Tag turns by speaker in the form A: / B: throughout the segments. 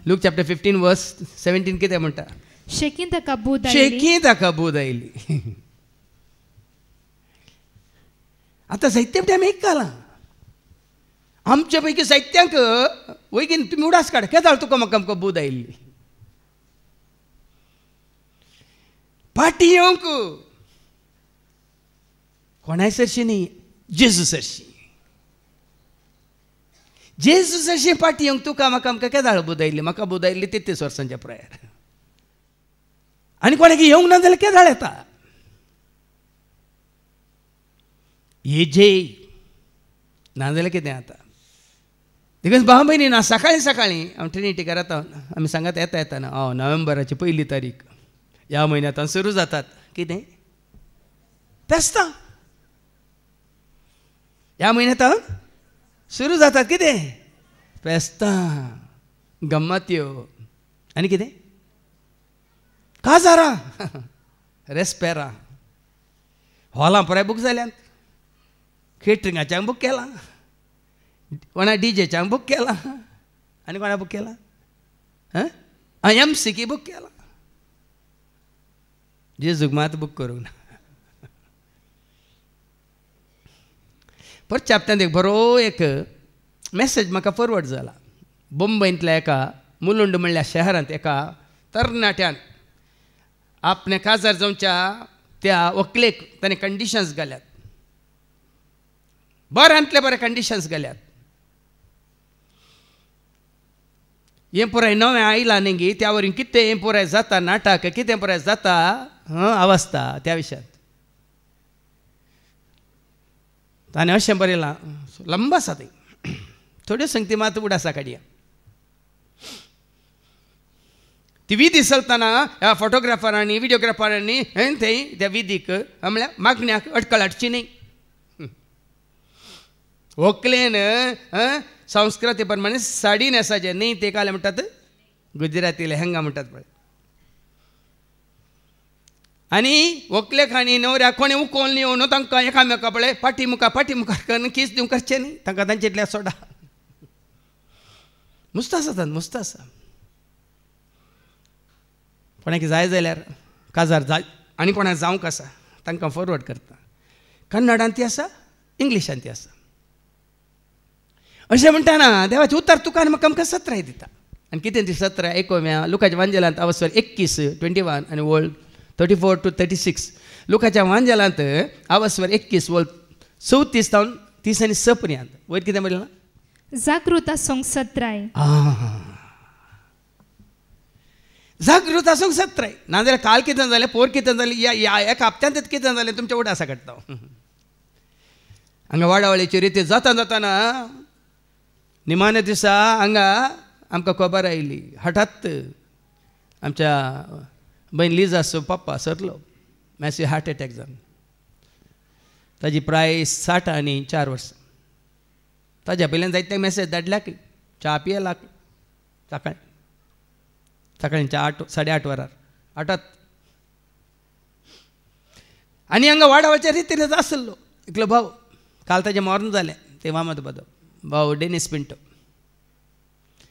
A: Look chapter 15 verse 17 कितें म्हणटा?
B: शेकीन ताका बूद
A: आयली. आतां साहित्य आमी आयकलां. आमच्या पैकी साहित्यांक वैगीन तुमी उडास काड केदाळ तुका म्हाका आमकां बूद आयिल्ली. पाटी येवंक कोणाय सरशी न्ही, जेजू सरशी. जेजू सरशी पाटी येवंक तुका म्हाका आमकां केदाळ बूद आयिल्ली. म्हाका बूद आयिल्ली 33 वर्सांच्या प्रायार. आनी कोणाक येवंक ना जाल्यार केदाळ येता. येजेय ना जाल्यार कितें जाता? देखून भाव भयणी ना सकाळीं हांव ट्रिनिटीक रावता. आमी सांगात येता ना नोव्हेंबराची 1 तारीख ह्या म्हयन्यांत सुरू जातात. कितें? फेस्तां ह्या म्हयन्यांत सुरू जातात. कितें? फेस्तां, गम्मत्यो आनी कितें? काजारां, रेस्पेरां. हॉलां पुराय बूक जाल्यात. केटरिंगाच्यांक बूक केलां. कोणा डीजेच्यांक बूक केलां. आनी कोणा बूक केलां? MC बूक केलां. जेजूक मात बूक करूंक ना. परत चॅप्टरांत एक बरो एक मॅसेज म्हाका फॉरवर्ड जाला. मुंबयंतल्या एका मुलुंड म्हणल्या शहरांत एका तरणाट्यान आपणे काजार जावच्या त्या व्हंकलेक ताणें कंडिशन्स घाल्यात. बऱ्यांतले बरे कंडिशन्स घाल्यात. हें पुराय नवें आयलां न्ही गी, त्या वरीन कितें हें पुराय जाता नाटक, कितें पुराय जाता अवस्था त्या विशयांत. ताणें अशें बरयलां, लंब आसा तें, थोड्यो संगती मात उडासा काडया. ती विधी चलतना ह्या फोटोग्राफरांनी विडियोग्राफरांनी थंय त्या विधीक म्हळ्यार मागण्याक अडखळ हाडची न्ही. व्हंकलेन संस्कृती प्रमाणे साडी न्हेसाचें न्ही, ते काल म्हणटात गुजराती लेहंगा म्हणटात पळय. आनी व्हंकलेक आनी न्हवऱ्याक कोणें उखोवन येवन तांकां एकामेका पळय फाटी मुखार करून किस दिवंक करचें न्ही. तांकां तांचेतल्या सोडा. मुस्त आसा मुस्त आसा. कोणाक जाय जाल्यार काजार जाय आनी कोणाक जावंक आसा तांकां फॉरवर्ड करता. कन्नडांत ती आसा, इंग्लिशांत ती आसा. अशें म्हणटाना देवाचें उतर तुका आनी म्हाका आमकां 17 दिता. आनी कितें ती 17 आयकोव्या लुकाच्या वांजेलांत अवस्वर 21 21 आनी वोल्ड 34 to 36. लुकाच्या वांजेलांत अवस्वर 21 वोल्ड 34 तावन 30 आनी 6 पर्यंत. वयर कितें म्हणलां?
B: जागृत आसूंक 17.
A: जागृत आसूंक 17. नाजाल्यार काल कितें जालें, पोर कितें जालें, ह्या एका हप्त्यांत कितें जालें तुमच्या उडासा काडटा. हांगा वाडावळीची रिती जाताना निमाणे दिसा हांगा आमकां खबर आयली. हठात आमच्या बहीण लिजाचो पप्पा सरलो. मॅसिव हार्ट एटॅक जावन. ताजी प्राय 60 आनी 4 वर्सां. ताज्या पयल्यान जायते मॅसेज धाडल्याक च्या पियेलाक सकाळींच्या 8 वरार हठात. आनी हांगा वाडावळच्या रितीन आसलो एकलो भाव. काल ताजें मरण जालें. ते वामद भाव डेनिस पिंटो.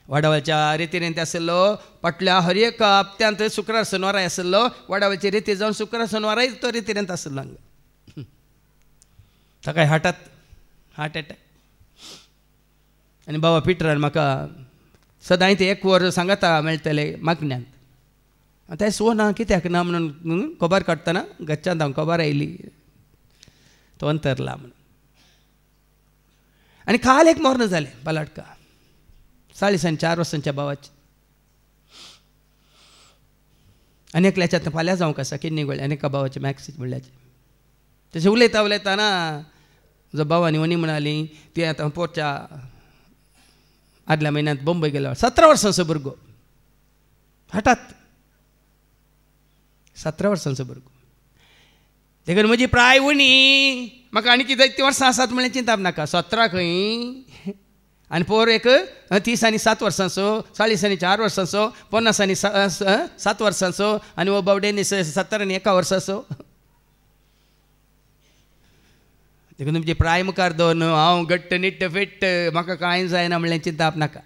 A: वाडावळच्या रितीन ते आसलो. फाटल्या हर एक हप्त्यांत शुक्रार शनिवाराय आसलो. वाडावळची रिती जावन शुक्रार शनिवाराय तो रितीन आसलो हांगा. ताका हठात हार्ट एटॅक. आनी बाबा पिटरान म्हाका सदां ते 1 वर सांगता मेळटले मागण्यांत. आतां सो ना कित्याक ना म्हणून खबर काडटना घरच्यांत हांव खबर आयली तो अंतरला म्हणून. आनी काल एक मरण जालें बलाटका 40 आनी 4 वर्सांच्या भावाचें. आनी एकल्याच्यात फाल्यां जावंक आसा किडनी गळ्या. आनी एका भावाचें मॅक्सीच म्हणल्याचें. तशें उलयताना जो भावानी वनी म्हणाली ती आतां पोरच्या आदल्या म्हयन्यांत बॉम्बे गेलो. 17 वर्सांचो भुरगो. हठात 17 वर्सांचो भुरगो. देखून म्हजी प्राय उणी. म्हाका आनी कितें जायतीं वर्सां आसात म्हणल्यार चिंताप नाका. 17 खंय आनी पोर एक 30 आनी 7 वर्सांचो, 40 आनी 4 वर्सांचो, 50 आनी 7 वर्सांचो आनी वो बावडेनी 70 आनी 1 वर्साचो. देखून तुमची प्राय मुखार दवर न्हू. हांव घट्ट निट्ट फिट्ट म्हाका कांय जायना म्हणल्यार चिंताप नाका.